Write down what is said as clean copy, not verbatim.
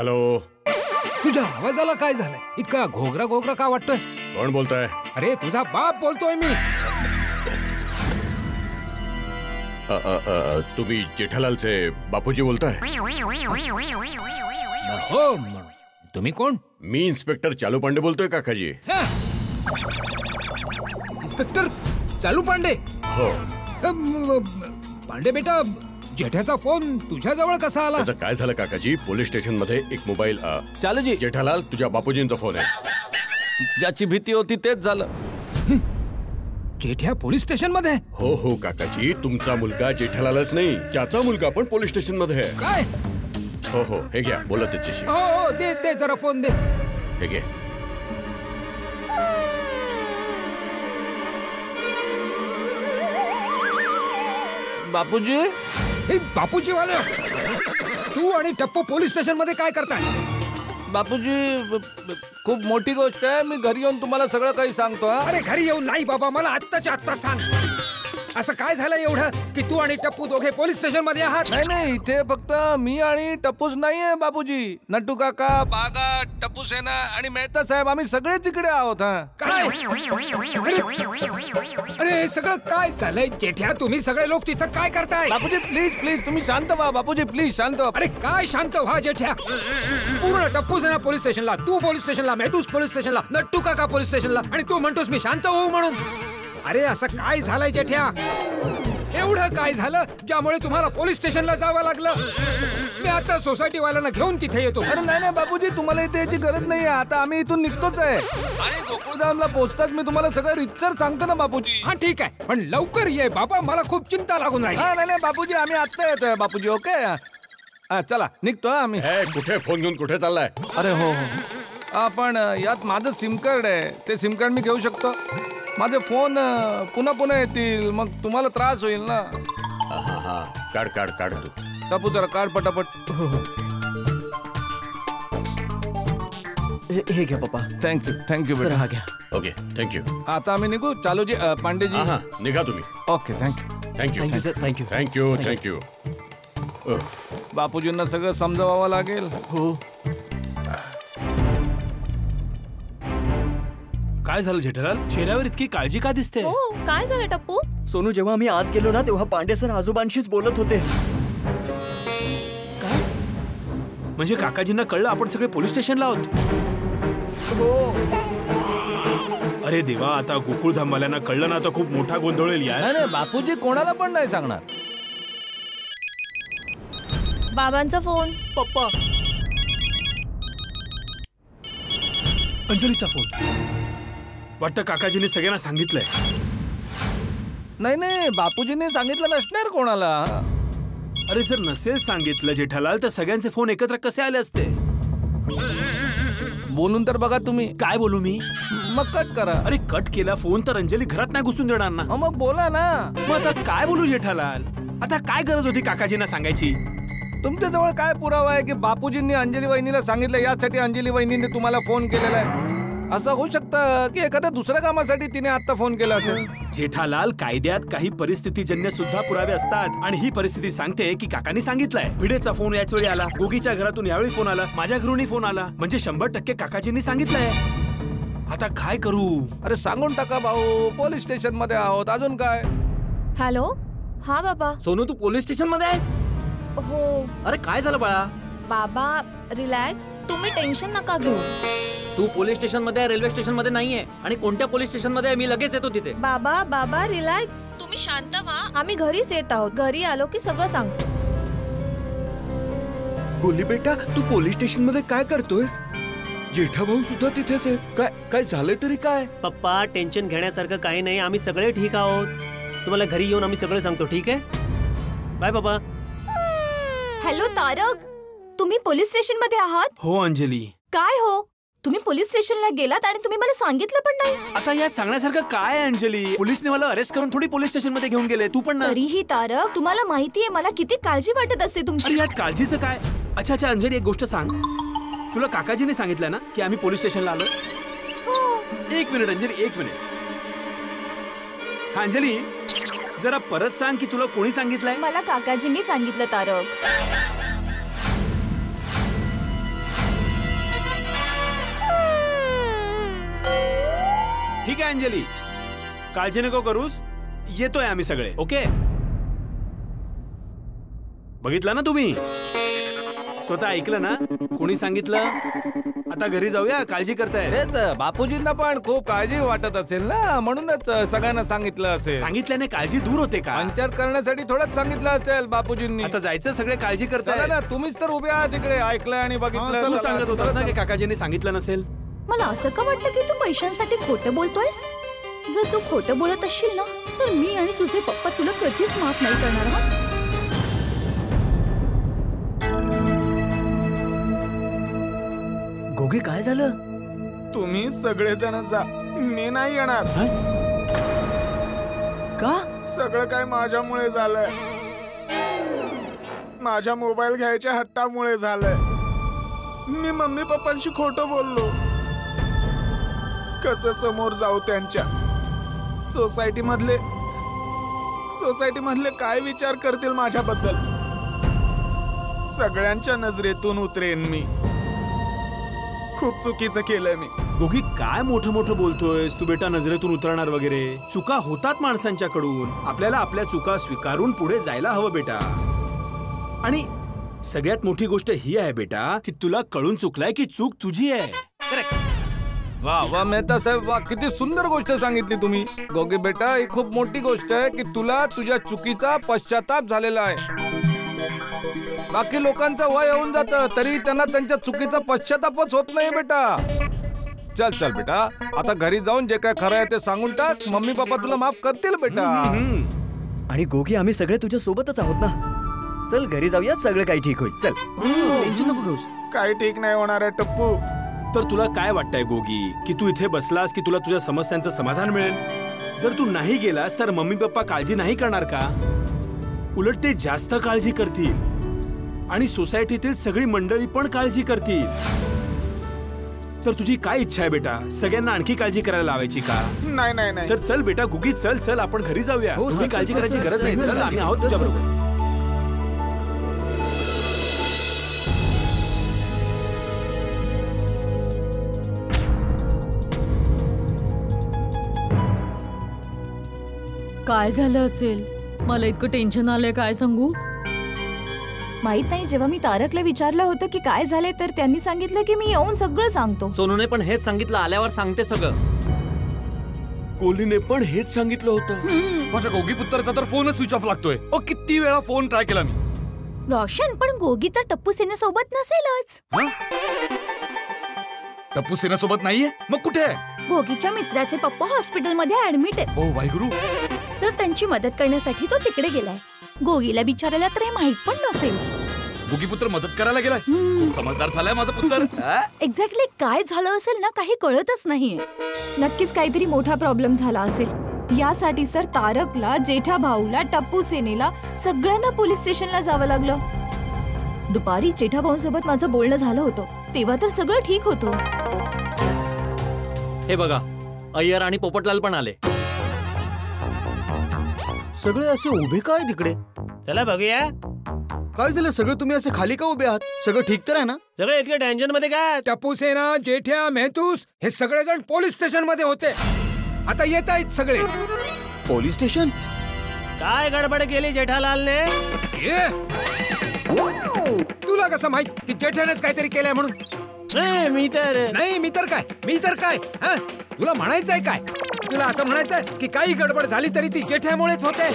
Hello. तुझ्या आवाजाला काय झालंय? इतका घोगरा घोगरा का वाटतोय? कोण बोलताय? अरे तुझा बाप बोलतोय मी. तुम्ही जेठालालचे बापूजी बोलताय? हो. तुम्ही कोण? मी इन्स्पेक्टर चालू पांडे बोलतोय काकाजी. इन्स्पेक्टर चालू पांडे? हो. पांडे बेटा, जेठाचा फोन तुझ्या जवळ कसा आला? त्याचं काय झालं काकाजी, पोलीस स्टेशन मध्ये एक मोबाईल. चालूजी, जेठालाल तुझ्या बापूजींचा फोन आहे. ज्याची भीती होती तेच झालं. जेठ्या पोलीस स्टेशन मध्ये? हो हो काकाजी, तुमचा मुलगा जेठालालच नाही, त्याचा मुलगा पण पोलीस स्टेशन मध्ये आहे. काय? हो हो, हे घ्या, बोला त्याच्याशी. हो हो, दे जरा फोन दे. हे घे. बापूजी. हे बापूजी वाले, तू आणि टप्पू पोलीस स्टेशन मध्ये काय करताय? बापूजी, खूप मोठी गोष्ट आहे. मी घरी येऊन तुम्हाला सगळं काही सांगतो. अरे घरी येऊन नाही बाबा, मला आत्ताच्या आत्ता सांग. असं काय झालं एवढं की तू आणि टप्पू दोघे पोलीस स्टेशन मध्ये आहात? नाही, इथे फक्त मी आणि टप्पूच नाहीये बापूजी. नट्टू काका, बागा, टप्पू सेना आणि मेहता साहेब, आम्ही सगळे तिकडे आहोत. काय? अरे सगळं काय चाललंय? जेठ्या, तुम्ही सगळे लोक तिथं काय करताय? बापूजी प्लीज प्लीज तुम्ही शांत व्हा. बापूजी प्लीज शांत व्हा. अरे काय शांत व्हा जेठ्या? पूर्ण टप्पू सेना पोलीस स्टेशनला, तू पोलीस स्टेशनला, मेहतूस पोलीस स्टेशनला, नट्टू काका पोलीस स्टेशनला, आणि तू म्हणतोस मी शांत होऊ म्हणून. अरे असं काय झालंय जेठ्या? एवढं काय झालं ज्यामुळे तुम्हाला पोलीस स्टेशनला जावं लागलं? मी आता सोसायटी वाल्यांना घेऊन तिथे येतो. अरे नाही बापूजी, तुम्हाला इथे याची गरज नाहीये. आता आम्ही इथून निघतोच आहे आणि गोकुळधामला पोहोचताच मी तुम्हाला सगळं रितसर सांगतो ना बापूजी. हा ठीक आहे, पण लवकर ये बाबा, मला खूप चिंता लागून राहिली. नाही बापूजी, आम्ही आत्ता येतोय बापूजी. ओके, चला निघतो आम्ही. कुठे फोन घेऊन कुठे चाललाय? अरे हो हो, पण यात माझं सिम कार्ड आहे, ते सिम कार्ड मी घेऊ शकतो? माझे फोन पुन्हा येतील, मग तुम्हाला त्रास होईल ना. काढ तू. टापू जरा काढ पटापट. हे घ्या पप्पा. थँक्यू सर, हा घ्या. Okay, thank you. आता आम्ही निघू. चालूजी, पांडेजी. हा, निघा तुम्ही. Okay, thank you sir. थँक्यू. बापूजींना सगळं समजावावं लागेल. हो. काय झालं जेठालाल? चेहऱ्यावर इतकी काळजी का दिसते? हो, काय झालं टप्पू? सोनू, जेव्हा आम्ही आत गेलो ना तेव्हा पांडे सर आजोबांशीच बोलत होते. काय? म्हणजे काकाजींना कळलं आपण सगळे पोलीस स्टेशनला आहोत? हो. अरे देवा, आता गोकुळधामवाल्यांना कळलं ना तर खूप मोठा गोंधळ होईल यार. नाही बापूजी कोणाला पण नाही सांगणार. बाबांचा फोन. पप्पा. अंजलीचा फोन. वाटतं काकाजींनी सगळ्यांना सांगितलंय. नाही बापूजींनी सांगितलं नसणार कोणाला. अरे जर नसेल सांगितलं जेठालाल तर सगळ्यांचे फोन एकत्र कसे आले असते? बोलून तर बघा तुम्ही. काय बोलू मी? मग कट करा. अरे कट केला फोन तर अंजली घरात नाही घुसून देणार ना. मग बोला ना. मग आता काय बोलू जेठालाल? आता काय गरज होती काकाजींना सांगायची? तुमच्या जवळ काय पुरावा आहे की बापूजींनी अंजली वहिनीला सांगितलं, यासाठी अंजली वहिनीने तुम्हाला फोन केलेला आहे? असं होऊ शकतं की एखाद्या दुसऱ्या कामासाठी तिने आता फोन केला असेल. जेठालाल, कायद्यात काही परिस्थितीजन्य सुद्धा पुरावे असतात आणि ही परिस्थिती सांगते की काकांनी सांगितलंय. भिडेचा फोन याच वेळी आला, गोगीच्या घरातून यावेळी फोन आला, माझ्या घरूनही फोन आला, म्हणजे 100% काकाजींनी सांगितलंय. आता काय करू? अरे सांगून टाका भाऊ, पोलीस स्टेशन मध्ये आहोत, अजून काय. हॅलो. हा बाबा. सोनू, तू पोलीस स्टेशन मध्ये आहेस? हो. अरे काय झालं बाळा? बाबा रिलॅक्स, तुम्ही टेन्शन नका घेऊ. तू पोलीस स्टेशन मध्ये, रेल्वे स्टेशन मध्ये नाहीये. आणि कोणत्या पोलीस स्टेशन मध्ये? मी लगेच येतो तिथे. बाबा रिलॅक्स, तुम्ही शांत व्हा. आम्ही घरीच येत आहोत. घरी आलो की सगळं सांगतो. गोली बेटा, तू पोलीस स्टेशन मध्ये काय करतोयस? जेठा भाऊ सुद्धा तिथेच आहे. काय झालंय तरी काय? पप्पा, टेन्शन घेण्यासारखं काही नाही. आम्ही सगळे ठीक आहोत. तुम्हाला घरी येऊन आम्ही सगळं सांगतो, ठीक आहे? बाय बाबा. हॅलो तारक, तुम्ही पोलीस स्टेशन मध्ये आहात? हो अंजली. काय हो, तुम्ही पोलीस स्टेशनला गेलात आणि तुम्ही मला सांगितलं पण नाही? आता यात सांगण्यासारखं काय आहे अंजली? पोलिसने मला अरेस्ट करून थोडी पोलीस स्टेशन मध्ये घेऊन गेले. तू पण ना. तरीही तारक, तुम्हाला माहितीये मला किती काळजी वाटत असते तुमची. यात काळजीचं काय? अच्छा अंजली, एक गोष्ट सांग. तुला काकाजीने सांगितलं ना की आम्ही पोलीस स्टेशनला आलो? एक मिनिट अंजली, एक मिनिट. अंजली, जरा परत सांग की तुला कोणी सांगितलंय? मला काकाजींनी सांगितलं तारक. ठीक आहे अंजली, काळजी नको करूस, येतोय आम्ही सगळे. ओके, बघितलं ना तुम्ही, स्वतः ऐकलं ना, कोणी सांगितलं. आता घरी जाऊया, काळजी करताय. तेच बापूजींना पण खूप काळजी वाटत असेल ना, म्हणूनच सगळ्यांना सांगितलं असेल. सांगितल्याने काळजी दूर होते का? पंचर करण्यासाठी थोडंच सांगितलं असेल बापूजींनी. आता जायचं, सगळे काळजी करताय. चला ना, तुम्हीच तर उभे आहात तिकडे, ऐकलं आणि बघितलं. तू सांगत होता ना की काकाजींनी सांगितलं नसेल. मला असं का वाटतं की तू पैशांसाठी खोटं बोलतोयस? जर तू खोटं बोलत असशील ना, तर मी आणि तुझे पप्पा तुला कधीच माफ नाही करणार. हा, गोगी काय झालं? तुम्ही सगळेजण जा, मी नाही येणार. का? सगळं काय माझ्यामुळे झालंय. माझ्या मोबाईल घ्यायच्या हट्टामुळे झालंय. मी मम्मी पप्पांशी खोटं बोललो. कसं समोर जाऊ त्यांच्या? सोसायटी मधले काय विचार करतील माझ्याबद्दल? सगळ्यांच्या नजरेतून उतरेन मी. खूप चुकीचं केलंय मी. गोगी काय मोठं मोठं बोलतोयस तू बेटा? नजरेतून उतरणार वगैरे? चुका होतात माणसांच्याकडून. आपल्याला आपल्या चुका स्वीकारून पुढे जायला हवं बेटा. आणि सगळ्यात मोठी गोष्ट ही आहे बेटा की तुला कळून चुकलाय की चूक तुझी आहे. वा वा मेहता साहेब, वा किती सुंदर गोष्ट सांगितली तुम्ही. गोगी बेटा, ही खूप मोठी गोष्ट आहे की तुला तुझ्या चुकीचा पश्चाताप झालेला आहे. बाकी लोकांचं वय होऊन जातं तरी त्यांना त्यांच्या चुकीचा पश्चातापच होत नाही बेटा. चल चल बेटा, आता घरी जाऊन जे काय खरं आहे ते सांगून टाक. मम्मी पप्पा तुला माफ करतील बेटा. आणि गोगी, आम्ही सगळे तुझ्या सोबतच आहोत ना. चल घरी जाऊया, सगळं काही ठीक होईल. चल, टेन्शन नको घेऊस. काही ठीक नाही होणार आहे टप्पू. तर तुला काय वाटतंय गोगी की तू इथे बसलास की तुला तुझ्या समस्यांचं समाधान मिळेल? जर तू नाही गेलास तर मम्मी पप्पा काळजी नाही करणार का? उलट ते जास्त काळजी करतील. आणि सोसायटीतील सगळी मंडळी पण काळजी करतील. तर तुझी काय इच्छा आहे बेटा? सगळ्यांना आणखी काळजी करायला लावायची का? नाही नाही नाही. तर चल बेटा गुगी, चल चल आपण घरी जाऊया. तुझी काळजी करायची गरज नाही. चल, आम्ही आहोत तुझ्याबरोबर. काय झालं असेल? मला इतकं टेन्शन आलंय, काय सांगू. माहित नाही. जेव्हा मी तारकला विचारलं होतं की काय झालंय तर त्यांनी सांगितलं की मी येऊन सगळं सांगतो. सोनूने पण हेच सांगितलं, आल्यावर सांगते सगळं. कोहलीने पण हेच सांगितलं होतं. माझ्या गोगी पुत्राचा तर फोनच स्विच ऑफ लागतोय. किती वेळा फोन ट्राय केला मी. रोशन, पण गोगी तर टप्पू सेनेसोबत नसेलच. टप्पू सेनासोबत नाहीये, मग कुठे आहे? गोगीच्या मित्राचे पप्पा हॉस्पिटलमध्ये ऍडमिट आहेत. ओ वाहिगुरु. तर त्यांची मदत करण्यासाठी तो तिकडे गेलाय. गोगीला बिचारायला तर हे माहित पण नसेल. गोगी पुत्र मदत करायला गेलाय. खूप समजदार झालाय माझा पुत्र. एक्झॅक्टली काय झालं असेल ना, काही कळतच नाहीये. नक्कीच काहीतरी मोठा प्रॉब्लेम झाला असेल. यासाठी सर तारकला, जेठा भाऊला, टप्पू सेनेला सगळ्यांना पोलीस स्टेशनला जावं लागलं. दुपारी जेठा भाऊंसोबत माझं बोलणं झालं होतं, तेव्हा तर सगळं ठीक होतं. हे बघा, अय्यर आणि पोपटलाल पण आले. सगळे असे उभे काय तिकडे? चला बघूया काय झालं. सगळे तुम्ही असे खाली का उभे आहात? सगळं ठीक तर आहे ना? सगळे इतके टेन्शन मध्ये काय? टप्पू सेना, जेठ्या, मेहतूस हे सगळेजण पोलीस स्टेशन मध्ये होते. आता येत आहेत सगळे. Police station? काय गडबड केली जेठालालने? तुला कसं माहित की जेठ्यानेच काहीतरी केलंय म्हणून? मी तर काय? तुला म्हणायचंय काय? तुला असं म्हणायचंय की काही गडबड झाली तरी ती जेठ्यामुळेच होते?